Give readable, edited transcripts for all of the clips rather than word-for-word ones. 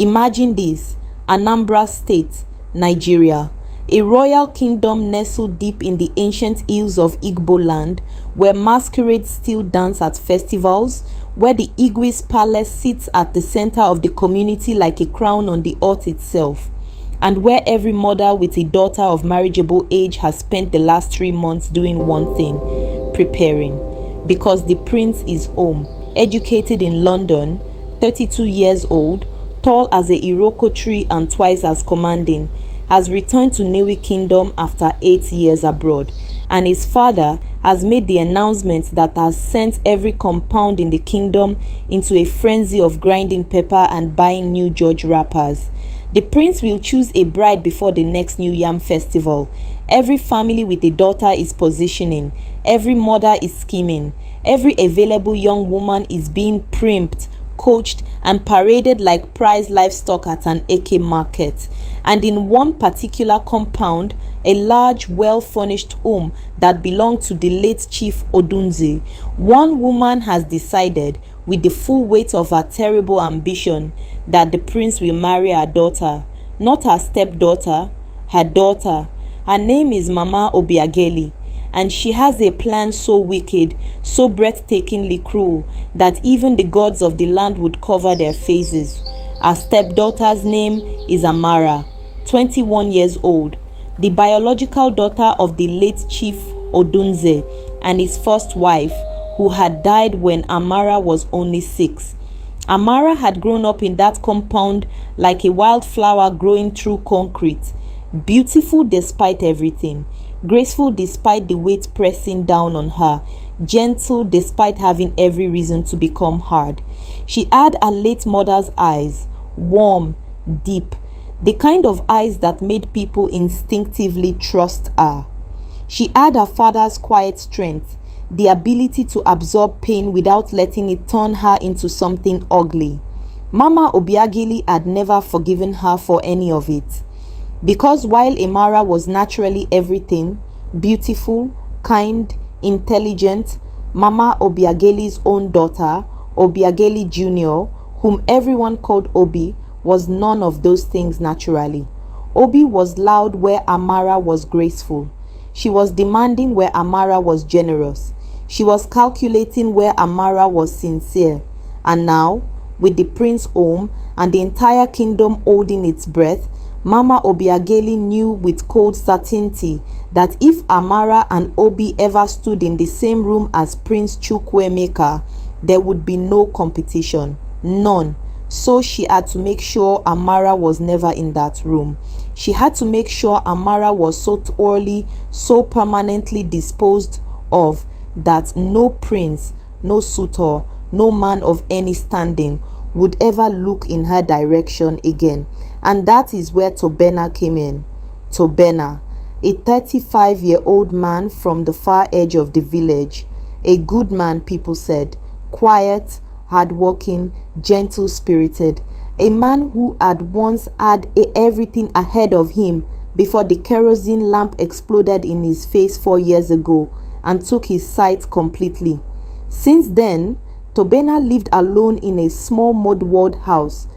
Imagine this: Anambra State, Nigeria, a royal kingdom nestled deep in the ancient hills of Igbo land, where masquerades still dance at festivals, where the Igwe's palace sits at the center of the community like a crown on the earth itself, and where every mother with a daughter of marriageable age has spent the last 3 months doing one thing: preparing. Because the prince is home, educated in London, 32 years old, tall as a Iroko tree and twice as commanding, has returned to Newi Kingdom after 8 years abroad, and his father has made the announcement that has sent every compound in the kingdom into a frenzy of grinding pepper and buying new George wrappers. The prince will choose a bride before the next New Yam festival. Every family with a daughter is positioning, every mother is scheming, every available young woman is being primped, coached, and paraded like prize livestock at an AK market. And in one particular compound, a large, well-furnished home that belonged to the late Chief Odunze, one woman has decided, with the full weight of her terrible ambition, that the prince will marry her daughter, not her stepdaughter, her daughter. Her name is Mama Obiageli, and she has a plan so wicked, so breathtakingly cruel, that even the gods of the land would cover their faces. Her stepdaughter's name is Amara, 21 years old, the biological daughter of the late Chief Odunze and his first wife, who had died when Amara was only 6. Amara had grown up in that compound like a wildflower growing through concrete, beautiful despite everything, graceful despite the weight pressing down on her, gentle despite having every reason to become hard. She had her late mother's eyes, warm, deep, the kind of eyes that made people instinctively trust her. She had her father's quiet strength, the ability to absorb pain without letting it turn her into something ugly. Mama Obiageli had never forgiven her for any of it. Because while Amara was naturally everything, beautiful, kind, intelligent, Mama Obiageli's own daughter, Obiageli Jr., whom everyone called Obi, was none of those things naturally. Obi was loud where Amara was graceful. She was demanding where Amara was generous. She was calculating where Amara was sincere. And now, with the prince home and the entire kingdom holding its breath, Mama Obiageli knew with cold certainty that if Amara and Obi ever stood in the same room as Prince Chukwuemeka, there would be no competition. None. So she had to make sure Amara was never in that room. She had to make sure Amara was so thoroughly, so permanently disposed of that no prince, no suitor, no man of any standing would ever look in her direction again. And that is where Tobena came in. Tobena, a 35-year-old man from the far edge of the village. A good man, people said. Quiet, hardworking, gentle-spirited. A man who had once had everything ahead of him before the kerosene lamp exploded in his face 4 years ago and took his sight completely. Since then, Tobena lived alone in a small mud-walled house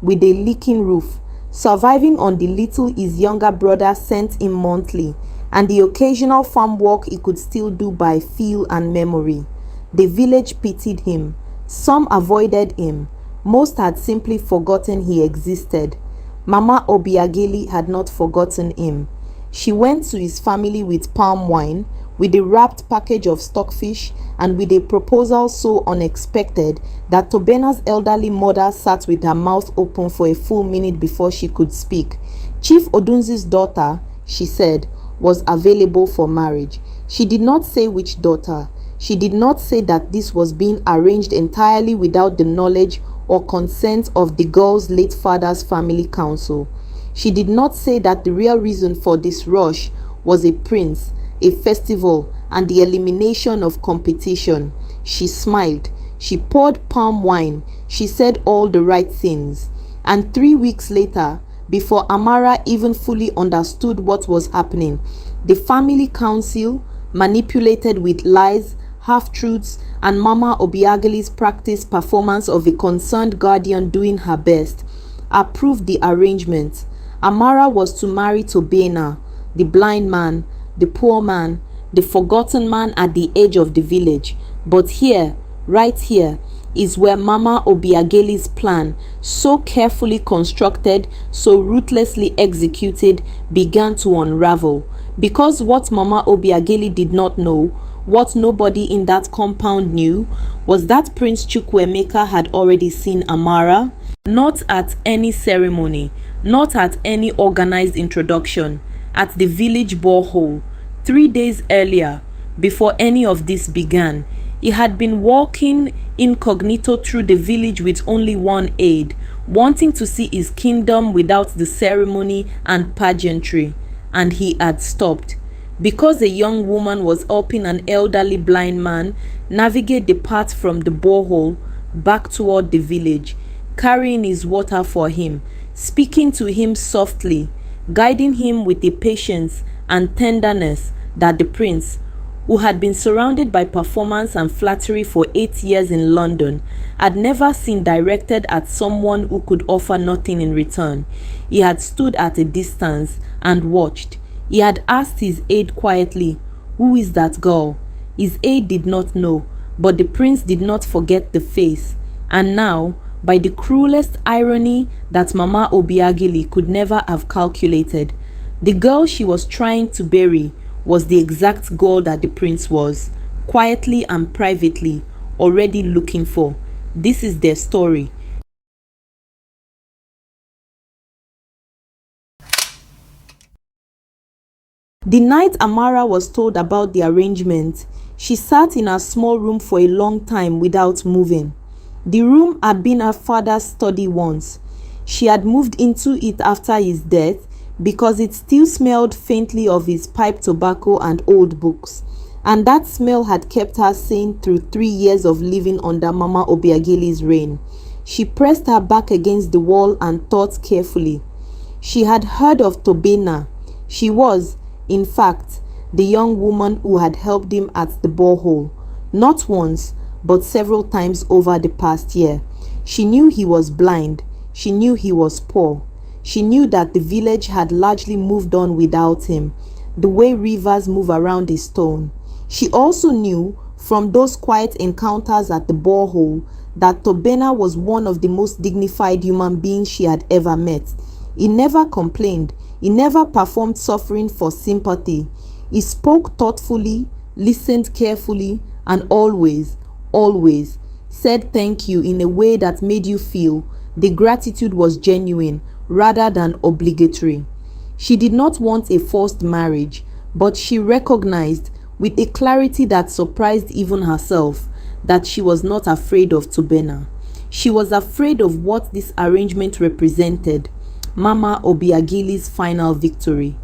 with a leaking roof, surviving on the little his younger brother sent him monthly and the occasional farm work he could still do by feel and memory. The village pitied him. Some avoided him. Most had simply forgotten he existed. Mama Obiageli had not forgotten him. She went to his family with palm wine, with a wrapped package of stockfish, and with a proposal so unexpected that Tobena's elderly mother sat with her mouth open for a full minute before she could speak. Chief Odunze's daughter, she said, was available for marriage. She did not say which daughter. She did not say that this was being arranged entirely without the knowledge or consent of the girl's late father's family council. She did not say that the real reason for this rush was a prince, a festival, and the elimination of competition. She smiled. She poured palm wine. She said all the right things. And 3 weeks later, before Amara even fully understood what was happening, the family council, manipulated with lies, half-truths, and Mama Obiageli's practiced performance of a concerned guardian doing her best, approved the arrangement. Amara was to marry Tobena, the blind man, the poor man, the forgotten man at the edge of the village. But here, right here, is where Mama Obiageli's plan, so carefully constructed, so ruthlessly executed, began to unravel. Because what Mama Obiageli did not know, what nobody in that compound knew, was that Prince Chukwuemeka had already seen Amara, not at any ceremony, not at any organized introduction, at the village borehole, 3 days earlier, before any of this began. He had been walking incognito through the village with only one aide, wanting to see his kingdom without the ceremony and pageantry, and he had stopped. Because a young woman was helping an elderly blind man navigate the path from the borehole back toward the village, carrying his water for him, speaking to him softly, guiding him with a patience and tenderness that the prince, who had been surrounded by performance and flattery for 8 years in London, had never seen directed at someone who could offer nothing in return. He had stood at a distance and watched. He had asked his aide quietly, "Who is that girl?" His aide did not know, but the prince did not forget the face. And now, by the cruelest irony that Mama Obiageli could never have calculated, the girl she was trying to bury was the exact girl that the prince was, quietly and privately, already looking for. This is their story. The night Amara was told about the arrangement, she sat in her small room for a long time without moving. The room had been her father's study once. She had moved into it after his death because it still smelled faintly of his pipe tobacco and old books, and that smell had kept her sane through 3 years of living under Mama Obiageli's reign. She pressed her back against the wall and thought carefully. She had heard of Tobena. She was, in fact, the young woman who had helped him at the borehole, not once, but several times over the past year. She knew he was blind. She knew he was poor. She knew that the village had largely moved on without him, the way rivers move around a stone. She also knew, from those quiet encounters at the borehole, that Tobena was one of the most dignified human beings she had ever met. He never complained. He never performed suffering for sympathy. He spoke thoughtfully, listened carefully, and always said thank you in a way that made you feel the gratitude was genuine rather than obligatory. She did not want a forced marriage, but she recognized with a clarity that surprised even herself that she was not afraid of Tobena. She was afraid of what this arrangement represented, Mama Obiageli's final victory.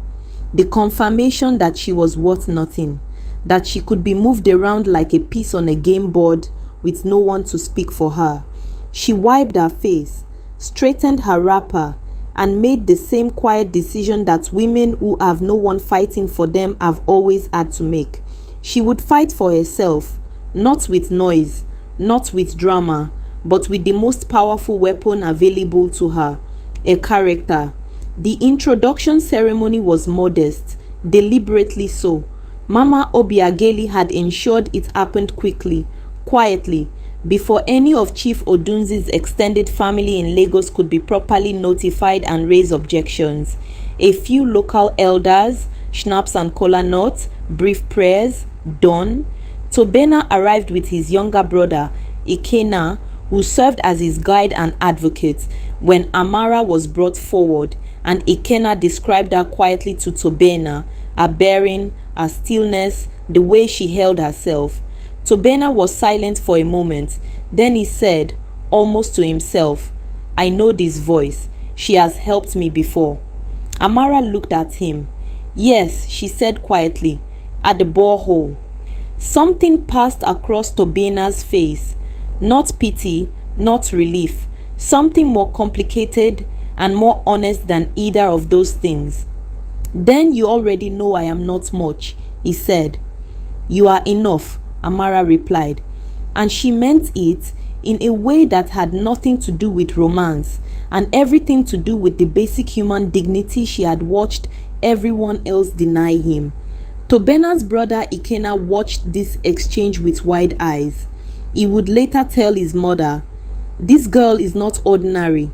The confirmation that she was worth nothing, that she could be moved around like a piece on a game board with no one to speak for her. She wiped her face, straightened her wrapper, and made the same quiet decision that women who have no one fighting for them have always had to make. She would fight for herself, not with noise, not with drama, but with the most powerful weapon available to her, a character. The introduction ceremony was modest, deliberately so. Mama Obiageli had ensured it happened quickly, quietly, before any of Chief Odunze's extended family in Lagos could be properly notified and raise objections. A few local elders, schnapps and kola nuts, brief prayers, done. Tobena arrived with his younger brother, Ikena, who served as his guide and advocate when Amara was brought forward, and Ikena described her quietly to Tobena, her bearing, her stillness, the way she held herself. Tobena was silent for a moment. Then he said, almost to himself, "I know this voice. She has helped me before." Amara looked at him. "Yes," she said quietly, "at the borehole." Something passed across Tobena's face. Not pity, not relief. Something more complicated and more honest than either of those things. "Then you already know I am not much," he said. "You are enough," Amara replied, and she meant it in a way that had nothing to do with romance and everything to do with the basic human dignity she had watched everyone else deny him. Tobena's brother Ikenna watched this exchange with wide eyes. He would later tell his mother, "This girl is not ordinary."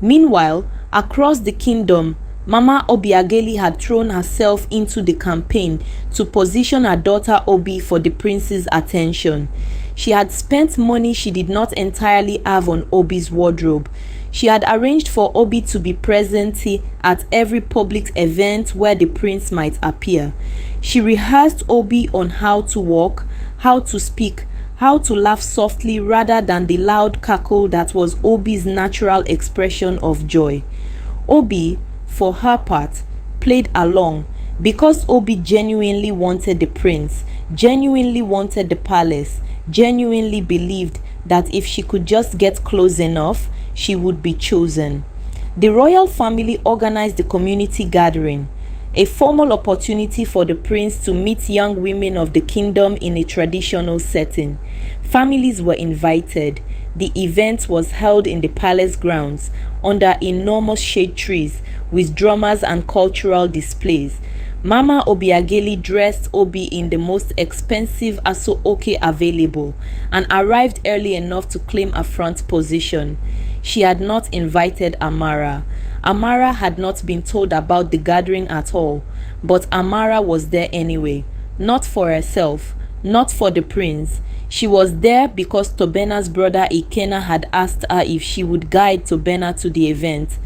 Meanwhile, across the kingdom, Mama Obiageli had thrown herself into the campaign to position her daughter Obi for the prince's attention. She had spent money she did not entirely have on Obi's wardrobe. She had arranged for Obi to be present at every public event where the prince might appear. She rehearsed Obi on how to walk, how to speak, how to laugh softly rather than the loud cackle that was Obi's natural expression of joy. Obi, for her part, played along because Obi genuinely wanted the prince, genuinely wanted the palace, genuinely believed that if she could just get close enough, she would be chosen. The royal family organized the community gathering, a formal opportunity for the prince to meet young women of the kingdom in a traditional setting. Families were invited. The event was held in the palace grounds under enormous shade trees with drummers and cultural displays. Mama Obiageli dressed Obi in the most expensive aso-oke available and arrived early enough to claim a front position. She had not invited Amara. Amara had not been told about the gathering at all, but Amara was there anyway, not for herself, not for the prince. She was there because Tobena's brother Ikenna had asked her if she would guide Tobena to the event.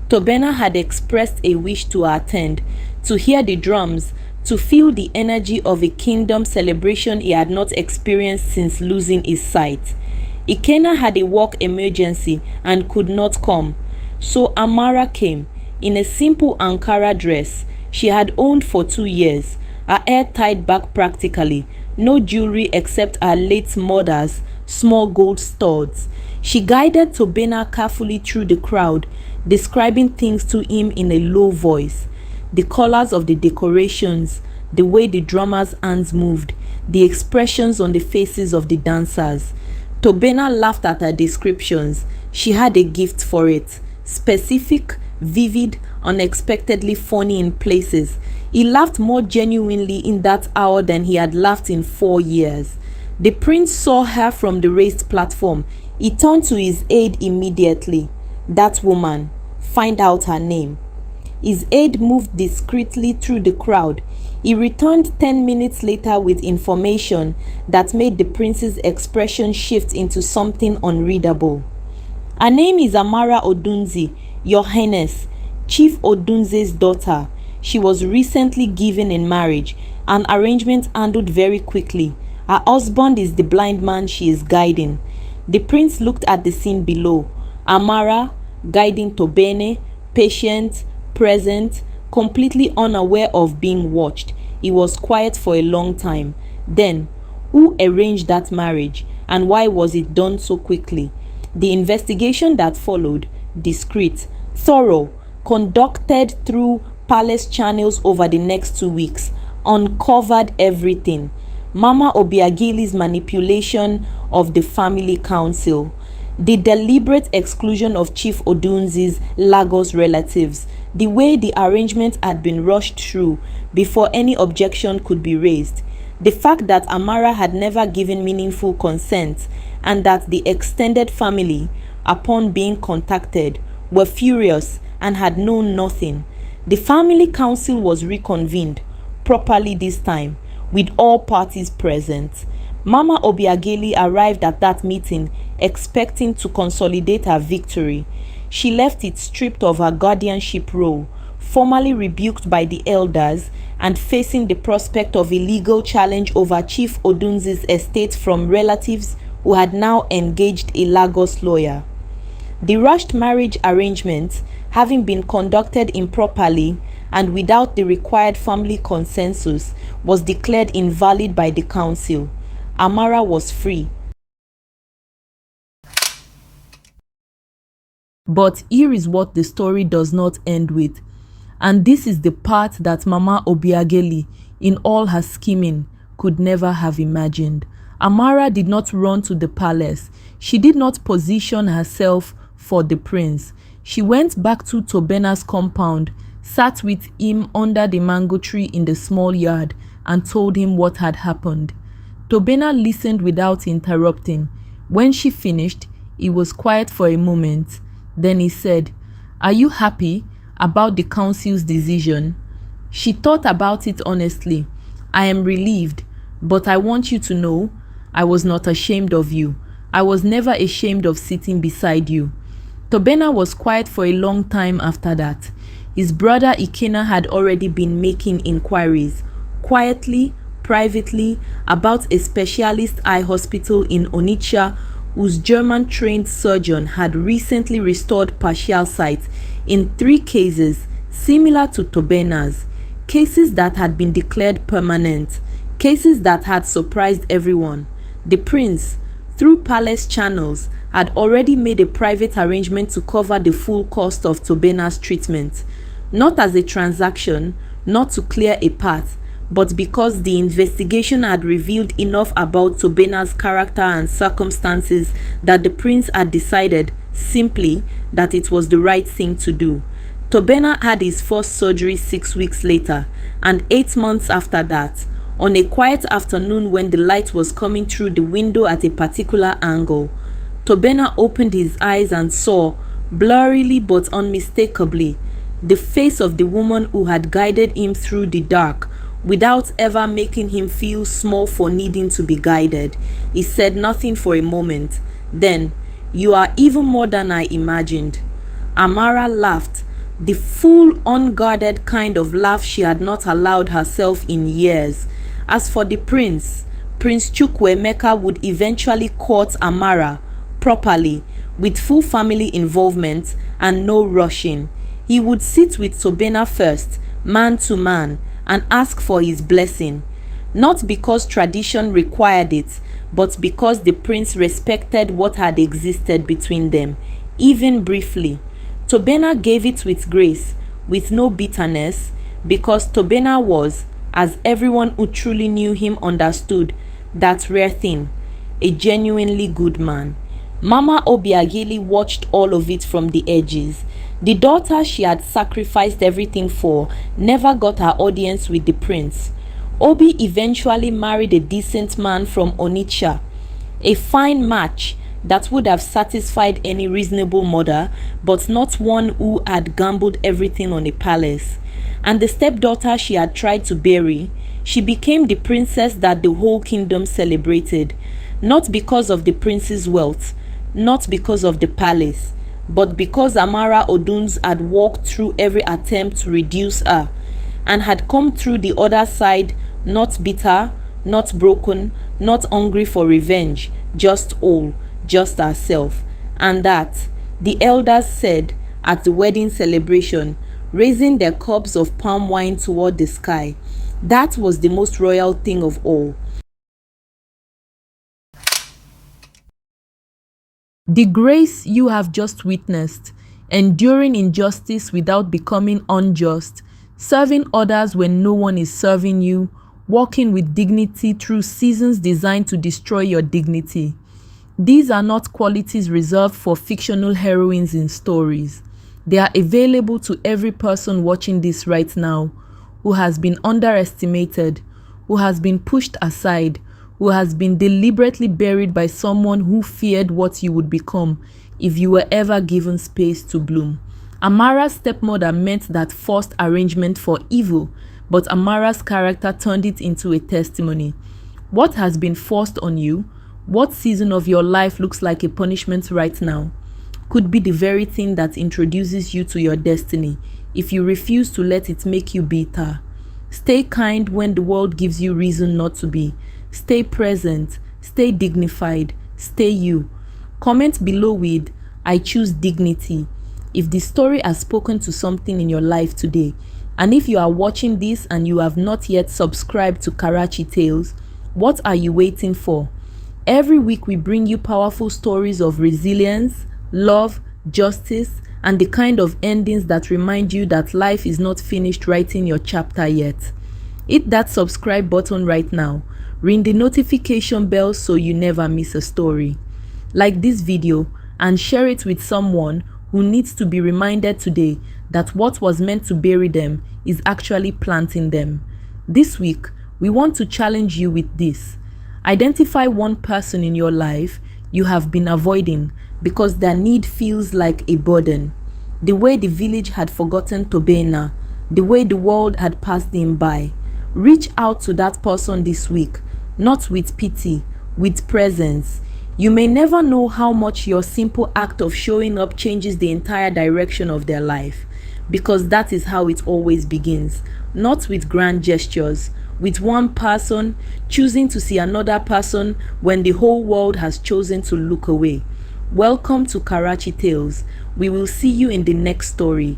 Tobena had expressed a wish to attend, to hear the drums, to feel the energy of a kingdom celebration he had not experienced since losing his sight. Ikenna had a work emergency and could not come, so Amara came in a simple Ankara dress she had owned for 2 years, her hair tied back practically, no jewelry except her late mother's small gold studs. She guided Tobena carefully through the crowd, describing things to him in a low voice. The colors of the decorations, the way the drummers' hands moved, the expressions on the faces of the dancers. Tobena laughed at her descriptions. She had a gift for it. Specific, vivid, unexpectedly funny in places. He laughed more genuinely in that hour than he had laughed in 4 years. The prince saw her from the raised platform. He turned to his aide immediately. "That woman, find out her name." His aide moved discreetly through the crowd. He returned 10 minutes later with information that made the prince's expression shift into something unreadable. "Her name is Amara Odunze, Your Highness, Chief Odunze's daughter. She was recently given in marriage, an arrangement handled very quickly. Her husband is the blind man she is guiding." The prince looked at the scene below. Amara, guiding Tobene, patient, present, completely unaware of being watched. He was quiet for a long time. Then, who arranged that marriage, and why was it done so quickly? The investigation that followed, discreet, thorough, conducted through palace channels over the next 2 weeks, uncovered everything. Mama Obiageli's manipulation of the family council, the deliberate exclusion of Chief Odunze's Lagos relatives, the way the arrangement had been rushed through before any objection could be raised, the fact that Amara had never given meaningful consent, and that the extended family, upon being contacted, were furious and had known nothing. The family council was reconvened, properly this time, with all parties present. Mama Obiageli arrived at that meeting expecting to consolidate her victory. She left it stripped of her guardianship role, formally rebuked by the elders, and facing the prospect of a legal challenge over Chief Odunze's estate from relatives who had now engaged a Lagos lawyer. The rushed marriage arrangement, having been conducted improperly and without the required family consensus, was declared invalid by the council. Amara was free. But here is what the story does not end with. And this is the part that Mama Obiageli in all her scheming, could never have imagined. Amara did not run to the palace. She did not position herself for the prince. She went back to Tobena's compound, sat with him under the mango tree in the small yard, and told him what had happened. Tobena listened without interrupting. When she finished, he was quiet for a moment. Then he said, "Are you happy about the council's decision?" She thought about it honestly. "I am relieved, but I want you to know I was not ashamed of you. I was never ashamed of sitting beside you." Tobena was quiet for a long time after that. His brother Ikena had already been making inquiries, quietly, privately, about a specialist eye hospital in Onitsha whose German-trained surgeon had recently restored partial sight in 3 cases similar to Tobena's, cases that had been declared permanent, cases that had surprised everyone. The prince, through palace channels, had already made a private arrangement to cover the full cost of Tobena's treatment, not as a transaction, not to clear a path, but because the investigation had revealed enough about Tobena's character and circumstances that the prince had decided simply that it was the right thing to do. Tobena had his first surgery 6 weeks later, and 8 months after that, on a quiet afternoon when the light was coming through the window at a particular angle, Tobena opened his eyes and saw, blurrily but unmistakably, the face of the woman who had guided him through the dark without ever making him feel small for needing to be guided. He said nothing for a moment. Then, "You are even more than I imagined." Amara laughed, the full, unguarded kind of laugh she had not allowed herself in years. As for the prince, Prince Chukwuemeka would eventually court Amara properly, with full family involvement and no rushing. He would sit with Tobena first, man to man, and ask for his blessing, not because tradition required it, but because the prince respected what had existed between them, even briefly. Tobena gave it with grace, with no bitterness, because Tobena was, as everyone who truly knew him understood, that rare thing, a genuinely good man. Mama Obiageli watched all of it from the edges. The daughter she had sacrificed everything for never got her audience with the prince. Obi eventually married a decent man from Onitsha, a fine match that would have satisfied any reasonable mother, but not one who had gambled everything on a palace. And the stepdaughter she had tried to bury, she became the princess that the whole kingdom celebrated, not because of the prince's wealth, not because of the palace, but because Amara Odunze had walked through every attempt to reduce her, and had come through the other side not bitter, not broken, not hungry for revenge, just whole, just herself. And that, the elders said at the wedding celebration, raising their cups of palm wine toward the sky, that was the most royal thing of all. The grace you have just witnessed, enduring injustice without becoming unjust, serving others when no one is serving you, walking with dignity through seasons designed to destroy your dignity. These are not qualities reserved for fictional heroines in stories. They are available to every person watching this right now, who has been underestimated, who has been pushed aside, who has been deliberately buried by someone who feared what you would become if you were ever given space to bloom. Amara's stepmother meant that forced arrangement for evil, but Amara's character turned it into a testimony. What has been forced on you, what season of your life looks like a punishment right now, could be the very thing that introduces you to your destiny if you refuse to let it make you bitter. Stay kind when the world gives you reason not to be. Stay present, stay dignified, stay you. Comment below with "I choose dignity" if the story has spoken to something in your life today. And if you are watching this and you have not yet subscribed to Karachi Tales, what are you waiting for? Every week we bring you powerful stories of resilience, love, justice, and the kind of endings that remind you that life is not finished writing your chapter yet. Hit that subscribe button right now. Ring the notification bell so you never miss a story. Like this video and share it with someone who needs to be reminded today that what was meant to bury them is actually planting them. This week, we want to challenge you with this. Identify one person in your life you have been avoiding because their need feels like a burden. The way the village had forgotten Tobena, the way the world had passed him by. Reach out to that person this week, not with pity, with presence. You may never know how much your simple act of showing up changes the entire direction of their life, because that is how it always begins, not with grand gestures, with one person choosing to see another person when the whole world has chosen to look away. Welcome to Karachi Tales. We will see you in the next story.